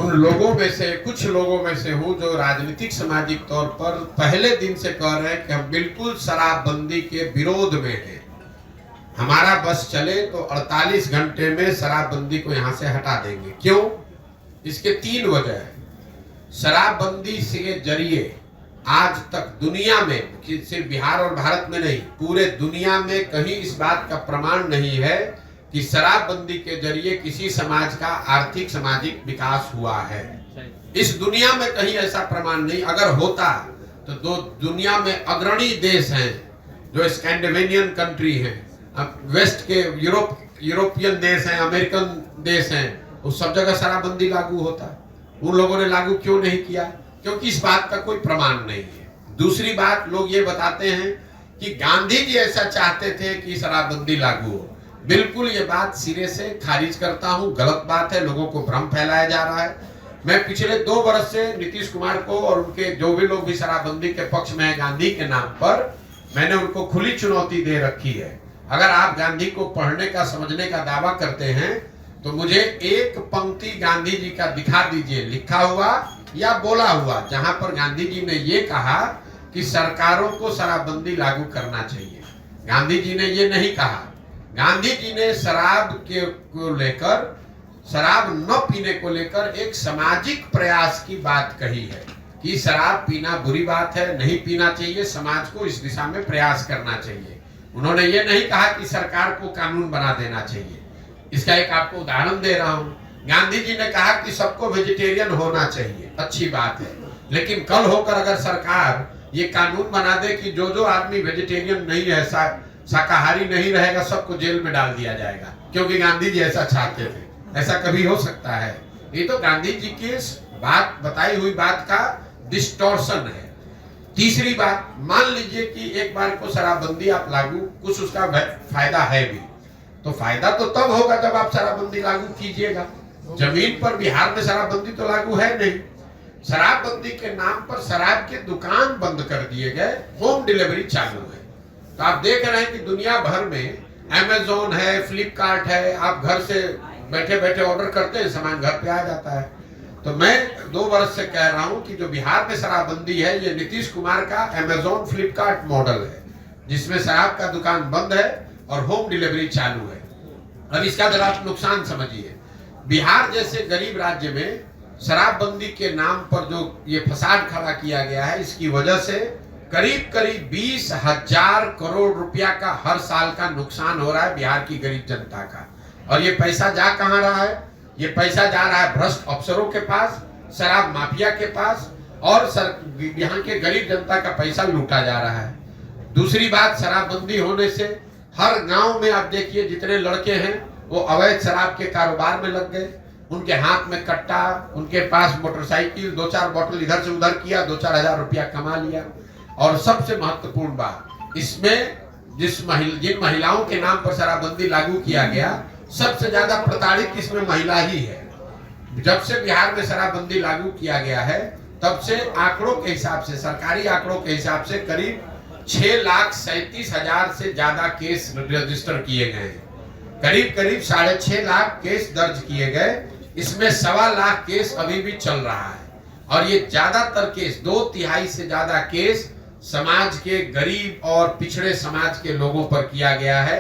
उन लोगों में से कुछ लोगों में से हूँ जो राजनीतिक सामाजिक तौर पर पहले दिन से कह रहे हैं कि हम बिल्कुल शराबबंदी के विरोध में हैं। हमारा बस चले तो 48 घंटे में शराबबंदी को यहाँ से हटा देंगे। क्यों? इसके 3 वजह है। शराबबंदी के जरिए आज तक दुनिया में, सिर्फ बिहार और भारत में नहीं, पूरे दुनिया में कहीं इस बात का प्रमाण नहीं है कि शराबबंदी के जरिए किसी समाज का आर्थिक सामाजिक विकास हुआ है। इस दुनिया में कहीं ऐसा प्रमाण नहीं। अगर होता तो दो दुनिया में अग्रणी देश हैं जो स्कैंडिनेवियन कंट्री हैं, वेस्ट के यूरोपियन देश हैं, अमेरिकन देश हैं, उस सब जगह शराबबंदी लागू होता। उन लोगों ने लागू क्यों नहीं किया? क्योंकि इस बात का कोई प्रमाण नहीं है। दूसरी बात, लोग ये बताते हैं कि गांधी जी ऐसा चाहते थे कि शराबबंदी लागू हो। बिल्कुल ये बात सिरे से खारिज करता हूं, गलत बात है। लोगों को भ्रम फैलाया जा रहा है। मैं पिछले 2 वर्ष से नीतीश कुमार को और उनके जो भी लोग भी शराबबंदी के पक्ष में है गांधी के नाम पर, मैंने उनको खुली चुनौती दे रखी है। अगर आप गांधी को पढ़ने का, समझने का दावा करते हैं तो मुझे एक पंक्ति गांधी जी का दिखा दीजिए, लिखा हुआ या बोला हुआ, जहां पर गांधी जी ने ये कहा कि सरकारों को शराबबंदी लागू करना चाहिए। गांधी जी ने ये नहीं कहा। गांधी जी ने शराब को लेकर, शराब न पीने को लेकर एक सामाजिक प्रयास की बात कही है कि शराब पीना बुरी बात है, नहीं पीना चाहिए, समाज को इस दिशा में प्रयास करना चाहिए। उन्होंने ये नहीं कहा कि सरकार को कानून बना देना चाहिए। इसका एक आपको उदाहरण दे रहा हूं। गांधी जी ने कहा कि सबको वेजिटेरियन होना चाहिए, अच्छी बात है, लेकिन कल होकर अगर सरकार ये कानून बना दे कि जो जो आदमी वेजिटेरियन नहीं है, शाकाहारी नहीं रहेगा, सबको जेल में डाल दिया जाएगा, क्योंकि गांधी जी ऐसा चाहते थे, ऐसा कभी हो सकता है? ये तो गांधी जी की बात, बताई हुई बात का डिस्टॉर्शन है। तीसरी बात, मान लीजिए कि एक बार को शराबबंदी आप लागू, कुछ उसका फायदा है भी, तो फायदा तो तब होगा जब आप शराबबंदी लागू कीजिएगा। जमीन पर बिहार में शराबबंदी तो लागू है नहीं। शराबबंदी के नाम पर शराब के दुकान बंद कर दिए गए, होम डिलीवरी चालू है। तो आप देख रहे हैं कि दुनिया भर में अमेज़न है, फ्लिपकार्ट है, आप घर से बैठे बैठे ऑर्डर करते हैं, सामान घर पे आ जाता है। तो मैं 2 वर्ष से कह रहा हूं कि जो बिहार में शराबबंदी है, ये नीतीश कुमार का अमेज़न फ्लिपकार्ट मॉडल है, जिसमें शराब का दुकान बंद है और होम डिलीवरी चालू है। अब इसका जरा आप नुकसान समझिए। बिहार जैसे गरीब राज्य में शराबबंदी के नाम पर जो ये फसाद खड़ा किया गया है, इसकी वजह से करीब करीब 20,000 करोड़ रुपया का हर साल का नुकसान हो रहा है बिहार की गरीब जनता का। और ये पैसा जा कहां रहा है? ये पैसा जा रहा है भ्रष्ट अफसरों के पास, शराब माफिया के पास, और यहाँ के गरीब जनता का पैसा लूटा जा रहा है। दूसरी बात, शराबबंदी होने से हर गांव में आप देखिए जितने लड़के हैं वो अवैध शराब के कारोबार में लग गए। उनके हाथ में कट्टा, उनके पास मोटरसाइकिल, 2-4 बोतल इधर से उधर किया, 2-4 हजार रुपया कमा लिया। और सबसे महत्वपूर्ण बात, इसमें जिन महिलाओं के नाम पर शराबबंदी लागू किया गया, सबसे ज्यादा प्रताड़ित इसमें महिला ही है। जब से बिहार में शराबबंदी लागू किया गया है, तब से आंकड़ों के हिसाब से, सरकारी आंकड़ों के हिसाब से करीब 6,37,000 से ज्यादा केस रजिस्टर किए गए हैं। करीब करीब 6.5 लाख केस दर्ज किए गए। इसमें 1.25 लाख केस अभी भी चल रहा है। और ये ज्यादातर केस, 2/3 से ज्यादा केस समाज के गरीब और पिछड़े समाज के लोगों पर किया गया है।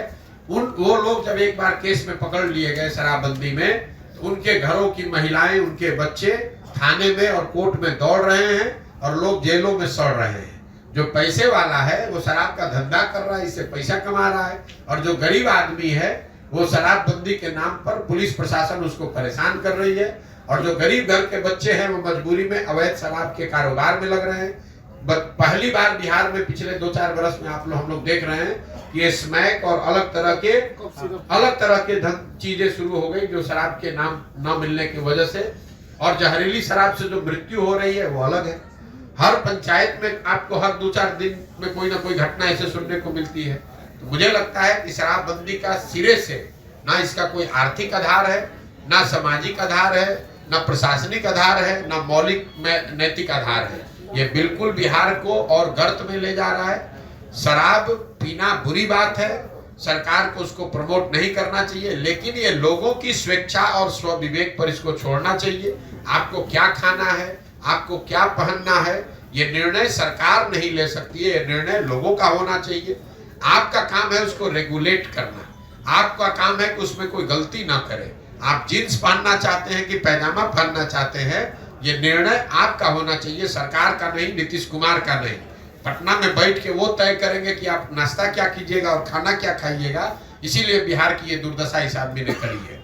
वो लोग जब एक बार केस में पकड़ लिए गए शराबबंदी में, तो उनके घरों की महिलाएं, उनके बच्चे थाने में और कोर्ट में दौड़ रहे हैं और लोग जेलों में सड़ रहे हैं। जो पैसे वाला है वो शराब का धंधा कर रहा है, इससे पैसा कमा रहा है, और जो गरीब आदमी है वो शराबबंदी के नाम पर पुलिस प्रशासन उसको परेशान कर रही है। और जो गरीब घर के बच्चे हैं वो मजबूरी में अवैध शराब के कारोबार में लग रहे हैं। पहली बार बिहार में पिछले 2-4 वर्ष में हम लोग देख रहे हैं कि ये स्मैक और अलग तरह के चीजें शुरू हो गई, जो शराब के नाम न मिलने की वजह से। और जहरीली शराब से जो मृत्यु हो रही है वो अलग है। हर पंचायत में आपको हर 2-4 दिन में कोई ना कोई घटना ऐसे सुनने को मिलती है। तो मुझे लगता है कि शराबबंदी का सिरे से ना इसका कोई आर्थिक आधार है, ना सामाजिक आधार है, ना प्रशासनिक आधार है, ना मौलिक नैतिक आधार है। ये बिल्कुल बिहार को और गर्त में ले जा रहा है। शराब पीना बुरी बात है, सरकार को उसको प्रमोट नहीं करना चाहिए, लेकिन ये लोगों की स्वेच्छा और स्व विवेक पर इसको छोड़ना चाहिए। आपको क्या खाना है, आपको क्या पहनना है, ये निर्णय सरकार नहीं ले सकती है, ये निर्णय लोगों का होना चाहिए। आपका काम है उसको रेगुलेट करना, आपका काम है कि उसमें कोई गलती ना करे। आप जींस पहनना चाहते हैं कि पैजामा पहनना चाहते हैं, ये निर्णय आपका होना चाहिए, सरकार का नहीं, नीतीश कुमार का नहीं। पटना में बैठ के वो तय करेंगे कि आप नाश्ता क्या कीजिएगा और खाना क्या खाइएगा। इसीलिए बिहार की ये दुर्दशा इस आदमी ने करी है।